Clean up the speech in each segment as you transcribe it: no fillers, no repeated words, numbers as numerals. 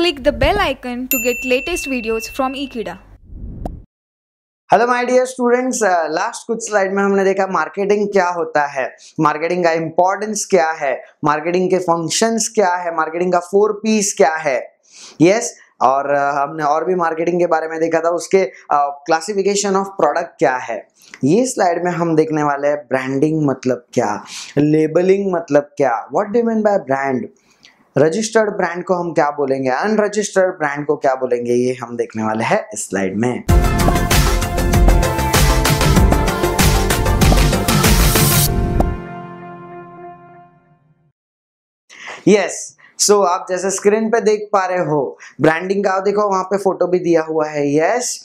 Click the bell icon to get latest videos from Ekeeda. Hello my dear students, last कुछ slide में हमने देखा marketing क्या होता है, मार्केटिंग का इंपॉर्टेंस क्या है, मार्केटिंग के फंक्शंस क्या है, मार्केटिंग का 4 P's क्या है। यस और हमने और भी मार्केटिंग के बारे में देखा था, उसके क्लासिफिकेशन ऑफ प्रोडक्ट क्या है। ये स्लाइड में हम देखने वाले हैं ब्रांडिंग मतलब क्या, लेबलिंग मतलब क्या, what do you mean by brand, registered brand को हम क्या बोलेंगे, अनरजिस्टर्ड ब्रांड को क्या बोलेंगे, ये हम देखने वाले हैं इस स्लाइड में। यस सो आप जैसे स्क्रीन पे देख पा रहे हो ब्रांडिंग का, देखो वहां पे फोटो भी दिया हुआ है। यस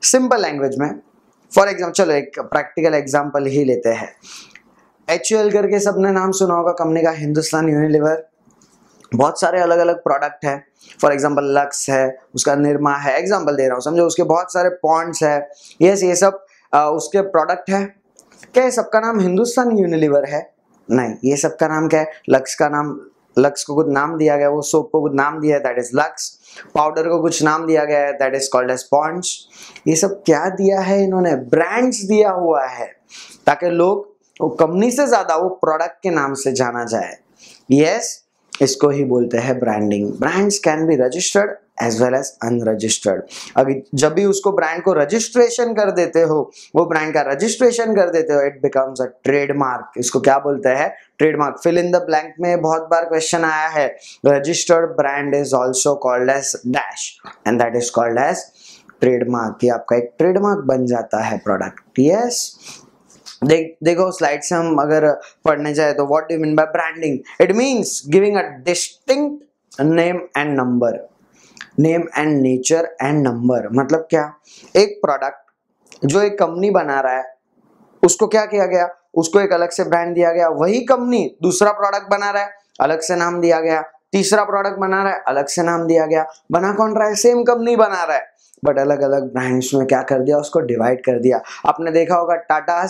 सिंपल लैंग्वेज में फॉर एग्जाम्पल, चलो एक प्रैक्टिकल एग्जांपल ही लेते हैं। HUL करके सबने नाम सुना होगा कंपनी का, हिंदुस्तान यूनिलीवर। बहुत सारे अलग अलग प्रोडक्ट है, फॉर एग्जांपल लक्स है, उसका निरमा है, एग्जांपल दे रहा हूँ समझो, उसके बहुत सारे पॉन्ड्स है। यस ये सब उसके प्रोडक्ट है। क्या ये सबका नाम हिंदुस्तान यूनिलीवर है? नहीं, ये सबका नाम क्या है? लक्स का नाम, लक्स को कुछ नाम दिया गया, वो सोप को कुछ नाम दिया है, दैट इज लक्स। पाउडर को कुछ नाम दिया गया है, that is called as Ponds. ये सब क्या दिया है इन्होंने? ब्रांड्स दिया हुआ है, ताकि लोग वो कंपनी से ज्यादा वो प्रोडक्ट के नाम से जाना जाए। यस इसको ही बोलते हैं branding. Brands can be registered as well as unregistered. अगर जब भी उसको ब्रांड को रजिस्ट्रेशन कर देते हो, वो ब्रांड का रजिस्ट्रेशन कर देते हो, इट बिकम्स अ ट्रेडमार्क। इसको क्या बोलते हैं? Trademark. Fill in the blank में बहुत बार क्वेश्चन आया है, registered brand is also called as dash and that is called as trademark. ये आपका एक ट्रेडमार्क बन जाता है प्रोडक्ट। यस देखो स्लाइड से हम अगर पढ़ने जाए तो what do you mean by branding? It means giving a distinct name and number, name and nature and number. मतलब क्या? एक प्रोडक्ट जो एक कंपनी बना रहा है, उसको क्या किया गया? उसको एक अलग से ब्रांड दिया गया। वही कंपनी दूसरा प्रोडक्ट बना रहा है, अलग से नाम दिया गया। तीसरा प्रोडक्ट बना रहा है, अलग से नाम दिया गया। बना कौन रहा है? सेम कंपनी बना रहा है, बट अलग अलग ब्रांड्स में क्या कर दिया? उसको डिवाइड कर दिया। आपने देखा होगा टाटा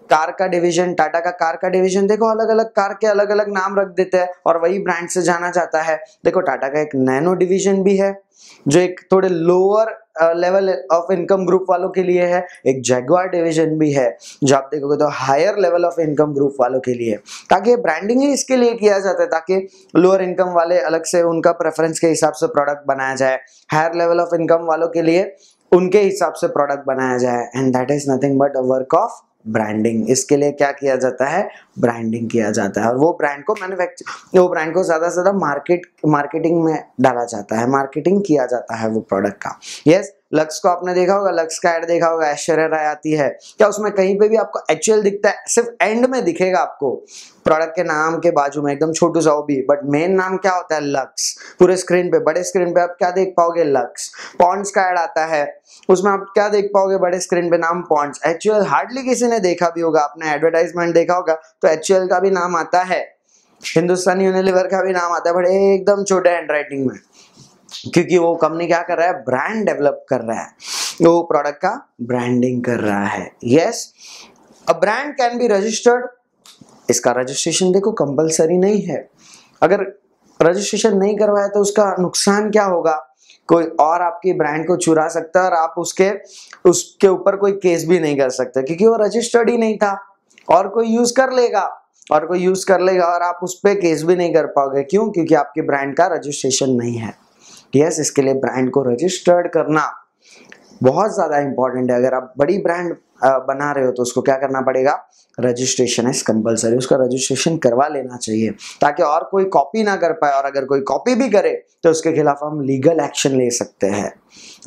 कार का डिवीजन, टाटा का कार का डिवीजन, देखो अलग अलग कार के अलग अलग नाम रख देते हैं और वही ब्रांड से जाना जाता है। देखो टाटा का एक नैनो डिवीजन भी है, जो एक थोड़े lower level of income group वालों के लिए है। एक जैगुआर डिवीजन भी है, जो आप देखोगे तो higher level of income group वालों के लिए। ताकि ब्रांडिंग ही इसके लिए किया जाता है, ताकि लोअर इनकम वाले अलग से उनका प्रेफरेंस के हिसाब से प्रोडक्ट बनाया जाए, हायर लेवल ऑफ इनकम वालों के लिए उनके हिसाब से प्रोडक्ट बनाया जाए। And that is nothing but a work of branding. इसके लिए क्या किया जाता है? ब्रांडिंग किया जाता है। और वो ब्रांड को वो ब्रांड को ज्यादा से ज्यादा मार्केटिंग में डाला जाता है, मार्केटिंग किया जाता है वो प्रोडक्ट का। यस लक्स को आपने देखा होगा, लक्स का एड देखा होगा, ऐश्वर्या राय आती है। क्या उसमें कहीं पे भी आपको HUL दिखता है? सिर्फ एंड में दिखेगा आपको, प्रोडक्ट के नाम के बाजू में एकदम छोटू सा वो भी, बट मेन नाम क्या होता है? लक्स। पूरे स्क्रीन पे, बड़े स्क्रीन पे आप क्या देख पाओगे? लक्स। पॉन्ड्स का एड आता है, उसमें आप क्या देख पाओगे? बड़े स्क्रीन पे नाम पॉन्ड्स। HUL हार्डली किसी ने देखा भी होगा, आपने एडवर्टाइजमेंट देखा होगा तो HUL का भी नाम आता है, हिंदुस्तान यूनिलीवर का भी नाम आता है, बट एकदम छोटे हैंडराइटिंग में, क्योंकि वो कंपनी क्या कर रहा है? ब्रांड डेवलप कर रहा है, वो प्रोडक्ट का ब्रांडिंग कर रहा है। Yes a brand can be registered. इसका रजिस्ट्रेशन देखो कंपलसरी नहीं है। अगर रजिस्ट्रेशन नहीं करवाया तो उसका नुकसान क्या होगा? कोई और आपकी ब्रांड को चुरा सकता है और आप उसके ऊपर कोई केस भी नहीं कर सकते, क्योंकि वो रजिस्टर्ड ही नहीं था। और कोई यूज कर लेगा और आप उस पर केस भी नहीं कर पाओगे। क्यों? क्योंकि आपके ब्रांड का रजिस्ट्रेशन नहीं है। यस इसके लिए ब्रांड को रजिस्टर्ड करना बहुत ज्यादा इंपॉर्टेंट है। अगर आप बड़ी ब्रांड बना रहे हो तो उसको क्या करना पड़ेगा? रजिस्ट्रेशन इज कंपलसरी, उसका रजिस्ट्रेशन करवा लेना चाहिए, ताकि और कोई कॉपी ना कर पाए। और अगर कोई कॉपी भी करे तो उसके खिलाफ हम लीगल एक्शन ले सकते हैं।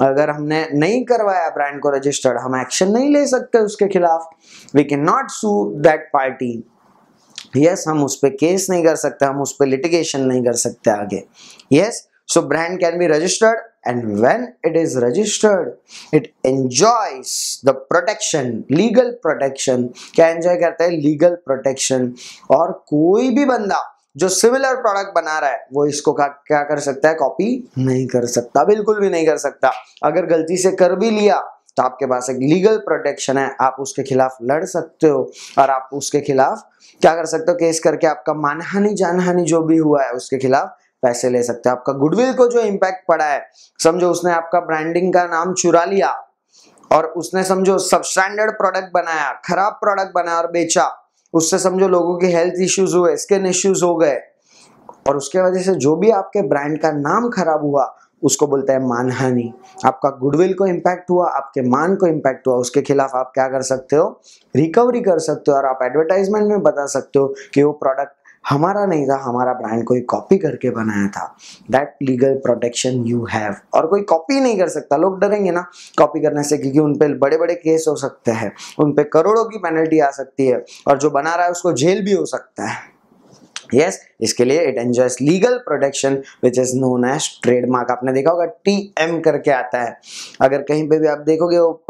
अगर हमने नहीं करवाया ब्रांड को रजिस्टर्ड, हम एक्शन नहीं ले सकते उसके खिलाफ। We can not sue that party. Yes हम उस पर केस नहीं कर सकते, हम उस पर लिटिगेशन नहीं कर सकते आगे। Yes so brand can be registered, and when it is registered it enjoys the protection, legal protection। क्या enjoy करता है? legal protection। और कोई भी बंदा जो सिमिलर प्रोडक्ट बना रहा है वो इसको क्या कर सकता है? कॉपी नहीं कर सकता, बिल्कुल भी नहीं कर सकता। अगर गलती से कर भी लिया तो आपके पास एक लीगल प्रोटेक्शन है, आप उसके खिलाफ लड़ सकते हो और आप उसके खिलाफ क्या कर सकते हो? केस करके आपका मानहानि जानहानि जो भी हुआ है उसके खिलाफ पैसे ले सकते हो। आपका गुडविल को जो इम्पैक्ट पड़ा है, समझो उसने आपका ब्रांडिंग का नाम चुरा लिया और उसने समझो सबस्टैंडर्ड प्रोडक्ट बनाया, खराब प्रोडक्ट बनाया और बेचा, उससे समझो लोगों के हेल्थ इश्यूज हुए, स्किन इश्यूज हो गए, और उसके वजह से जो भी आपके ब्रांड का नाम खराब हुआ उसको बोलते हैं मानहानि। आपका गुडविल को इम्पैक्ट हुआ, आपके मान को इम्पैक्ट हुआ, उसके खिलाफ आप क्या कर सकते हो, रिकवरी कर सकते हो और आप एडवर्टाइजमेंट में बता सकते हो कि वो प्रोडक्ट हमारा नहीं था, हमारा ब्रांड कोई कॉपी करके बनाया था। That legal protection you have. और कोई कॉपी नहीं कर सकता, लोग डरेंगे ना कॉपी करने से, क्योंकि उन पे बड़े बड़े केस हो सकते हैं, उन पे करोड़ों की पेनल्टी आ सकती है और जो बना रहा है उसको जेल भी हो सकता है। यस, इसके लिए it enjoys legal protection which is known as trademark. आपने देखा होगा TM करके आता है, अगर कहीं पे भी आप देखोगे वो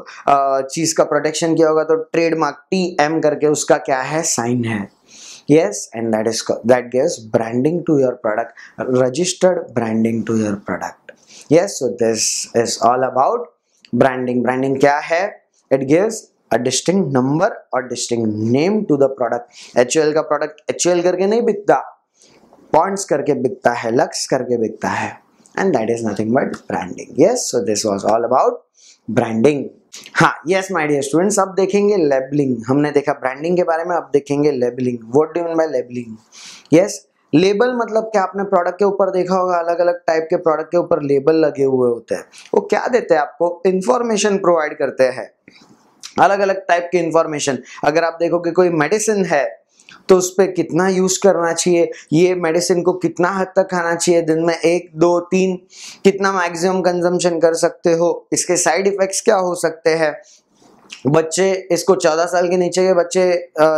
चीज का प्रोटेक्शन किया होगा तो ट्रेडमार्क TM करके उसका क्या है, साइन है। Yes, and that gives branding to your product, registered branding to your product. Yes, so this is all about branding. Branding क्या है? It gives a distinct number or distinct name to the product. HUL का product HUL करके नहीं बिकता, Ponds करके बिकता है, Lux करके बिकता है, and that is nothing but branding. Yes, so this was all about branding. हाँ, यस माय डियर स्टूडेंट्स, अब देखेंगे लेबलिंग। हमने देखा ब्रांडिंग के बारे में, अब देखेंगे labelling. What do you mean by labelling? Yes, label मतलब क्या, आपने प्रोडक्ट के ऊपर देखा होगा अलग अलग टाइप के प्रोडक्ट के ऊपर लेबल लगे हुए होते हैं। वो क्या देते हैं आपको, इंफॉर्मेशन प्रोवाइड करते हैं, अलग अलग टाइप की इंफॉर्मेशन। अगर आप देखोगे कोई मेडिसिन है तो उस पर कितना यूज करना चाहिए, ये मेडिसिन को कितना हद तक खाना चाहिए, दिन में 1 2 3, कितना मैक्सिमम कंजम्पशन कर सकते हो, इसके साइड इफेक्ट्स क्या हो सकते हैं, बच्चे इसको 14 साल के नीचे के बच्चे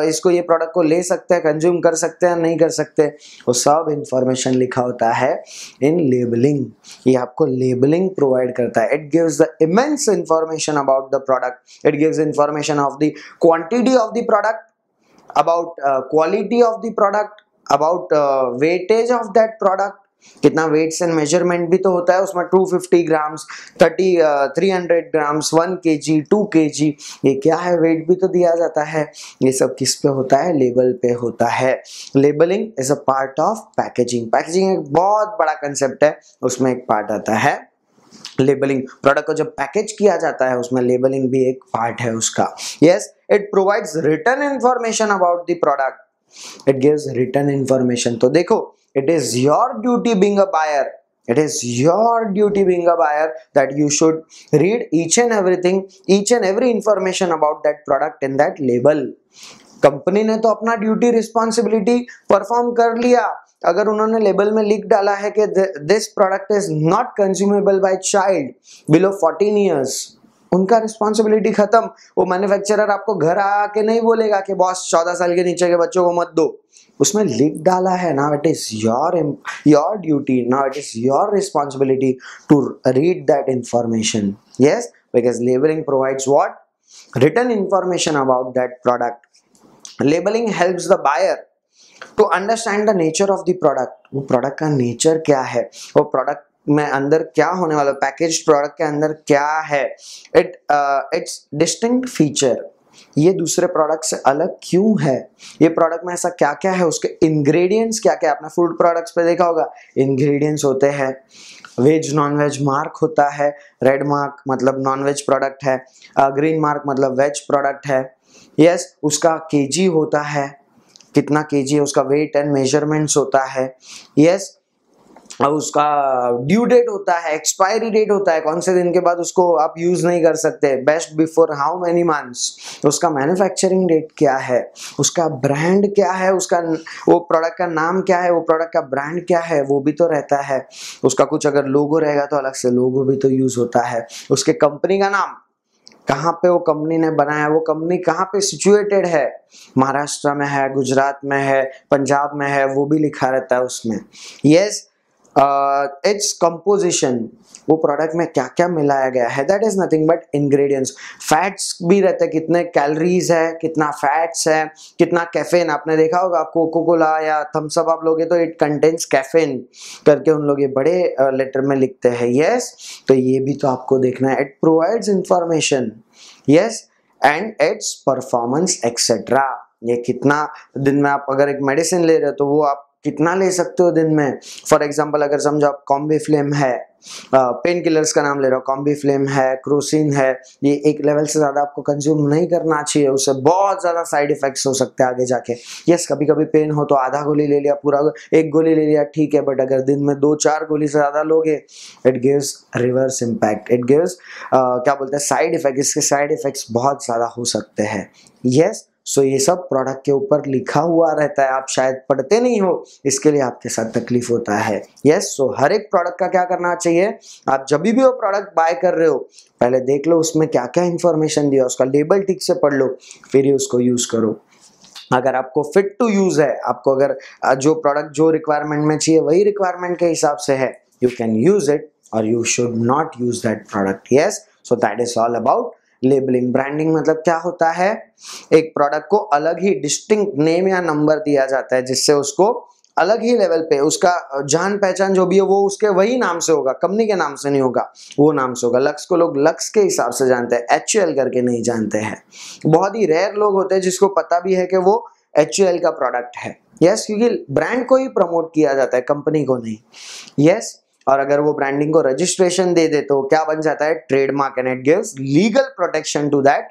इसको ये प्रोडक्ट को ले सकते हैं, कंज्यूम कर सकते हैं, नहीं कर सकते, वो सब इंफॉर्मेशन लिखा होता है इन लेबलिंग। ये आपको लेबलिंग प्रोवाइड करता है। It gives the immense information about the product, it gives information of the quantity of the product, about quality of the product, about weightage of that product, कितना weights and measurement भी तो होता है उसमें, 250 grams, 300 grams, 1 kg, 2 kg, ये क्या है, wait भी तो दिया जाता है। ये सब किस पे होता है, लेबल पे होता है। Labelling is a part of packaging. Packaging एक बहुत बड़ा कंसेप्ट है, उसमें एक पार्ट आता है लेबलिंग। प्रोडक्ट को जब पैकेज किया जाता है उसमें लेबलिंग भी एक पार्ट है उसका। Yes, it provides written information about the product, it gives written information. तो देखो, it is your duty being a buyer, it is your duty being a buyer that you should read each and everything, each and every information about that product in that label. Company ने तो अपना duty responsibility perform कर लिया। अगर उन्होंने label में लिख डाला है कि this product is not consumable by child below 14 years, उनका रिस्पॉन्सिबिलिटी खत्म। वो मैन्युफैक्चरर आपको घर आके नहीं बोलेगा कि बॉस 14 साल के नीचे के बच्चों को मत दो, उसमें लिख डाला है। Now it is your duty, now it is your responsibility to read that information. Yes, because labeling provides what, written information about that product. Labeling helps the buyer to understand the nature of the product. वो product का nature क्या है, वो product में अंदर क्या होने वाला, पैकेज्ड प्रोडक्ट के अंदर क्या है, इट्स डिस्टिंक्ट फीचर, ये दूसरे प्रोडक्ट से अलग क्यों है, ये प्रोडक्ट में ऐसा क्या क्या है, उसके इंग्रेडिएंट्स क्या क्या। आपने फूड प्रोडक्ट्स पे देखा होगा इंग्रेडिएंट्स होते हैं, वेज नॉन वेज मार्क होता है, रेड मार्क मतलब नॉन वेज प्रोडक्ट है, ग्रीन मार्क मतलब वेज प्रोडक्ट है। यस, उसका केजी होता है, कितना केजी है, उसका वेट एंड मेजरमेंट्स होता है। यस, अब उसका ड्यू डेट होता है, एक्सपायरी डेट होता है, कौन से दिन के बाद उसको आप यूज नहीं कर सकते, best before how many months, उसका मैन्युफैक्चरिंग डेट क्या है, उसका ब्रांड क्या है, उसका वो प्रोडक्ट का नाम क्या है, वो प्रोडक्ट का ब्रांड क्या है, वो भी तो रहता है। उसका कुछ अगर लोगो रहेगा तो अलग से लोगो भी तो यूज होता है। उसके कंपनी का नाम, कहाँ पे वो कंपनी ने बनाया, वो कंपनी कहाँ पे सिचुएटेड है, महाराष्ट्र में है, गुजरात में है, पंजाब में है, वो भी लिखा रहता है उसमें। यस, इट्स कंपोजिशन, वो प्रोडक्ट में क्या क्या मिलाया गया है, that is nothing but ingredients. Fats भी रहते हैं, कितने कैलोरीज है, कितना फैट्स है, कितना कैफीन। आपने देखा होगा कोको कोला या थम्स अप आप लोगे तो इट कंटेन्स कैफीन करके उन लोग ये बड़े लेटर में लिखते हैं। यस, तो ये भी तो आपको देखना है। It provides information, yes, and it's performance etcetera. ये कितना दिन में आप अगर एक मेडिसिन ले रहे हो तो वो आप कितना ले सकते हो दिन में। फॉर एग्जांपल अगर समझो आप कॉम्बीफ्लेम है, पेन किलर्स का नाम ले रहा हूँ, कॉम्बीफ्लेम है, क्रोसिन है, ये एक लेवल से ज़्यादा आपको कंज्यूम नहीं करना चाहिए, उससे बहुत ज़्यादा साइड इफेक्ट्स हो सकते हैं आगे जाके। यस, कभी कभी पेन हो तो आधा गोली ले लिया, पूरा एक गोली ले लिया, ठीक है, बट अगर दिन में 2-4 गोली से ज़्यादा लोगे, it gives reverse impact, it gives क्या बोलते हैं साइड इफेक्ट, इसके साइड इफेक्ट्स बहुत ज़्यादा हो सकते हैं। यस, सो ये सब प्रोडक्ट के ऊपर लिखा हुआ रहता है, आप शायद पढ़ते नहीं हो, इसके लिए आपके साथ तकलीफ होता है। यस, सो हर एक प्रोडक्ट का क्या करना चाहिए, आप जब भी वो प्रोडक्ट बाय कर रहे हो पहले देख लो उसमें क्या क्या इंफॉर्मेशन दिया, उसका लेबल ठीक से पढ़ लो, फिर ही उसको यूज करो। अगर आपको फिट टू यूज है, आपको अगर जो प्रोडक्ट जो रिक्वायरमेंट में चाहिए वही रिक्वायरमेंट के हिसाब से है, यू कैन यूज इट और you should not use that product. Yes, so that is all about labelling. Branding मतलब क्या होता है, एक प्रोडक्ट को अलग ही डिस्टिंक्ट नेम या नंबर दिया जाता है जिससे उसको अलग ही लेवल पे उसका जान पहचान जो भी है वो उसके वही नाम से होगा, कंपनी के नाम से नहीं होगा, वो नाम से होगा। लक्स को लोग लक्स के हिसाब से जानते हैं, HUL करके नहीं जानते हैं। बहुत ही रेयर लोग होते हैं जिसको पता भी है कि वो HUL का प्रोडक्ट है। यस, क्योंकि ब्रांड को ही प्रमोट किया जाता है, कंपनी को नहीं। यस, और अगर वो ब्रांडिंग को रजिस्ट्रेशन दे दे तो क्या बन जाता है, trademark, and it gives legal protection to that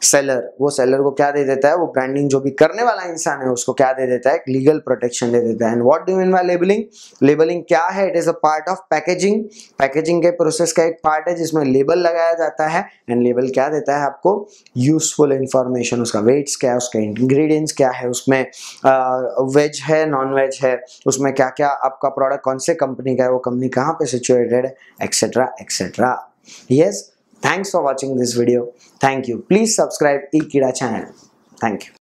seller. वो सेलर को क्या दे देता है, वो ब्रांडिंग जो भी करने वाला इंसान है उसको क्या दे देता है, लीगल प्रोटेक्शन दे देता है। And what do mean by labelling, labelling क्या है, it is a part of packaging. Packaging के प्रोसेस का एक पार्ट है जिसमें लेबल लगाया जाता है। एंड लेबल क्या देता है आपको, यूजफुल इंफॉर्मेशन, उसका वेट्स क्या है, उसके इंग्रेडिएंट्स क्या है, उसमें वेज है नॉन वेज है, उसमें क्या क्या आपका प्रोडक्ट कौन से कंपनी का है, वो कंपनी कहाँ पे सिचुएटेड है, etcetera etcetera. Yes, thanks for watching this video. Thank you. Please subscribe eKida channel. Thank you.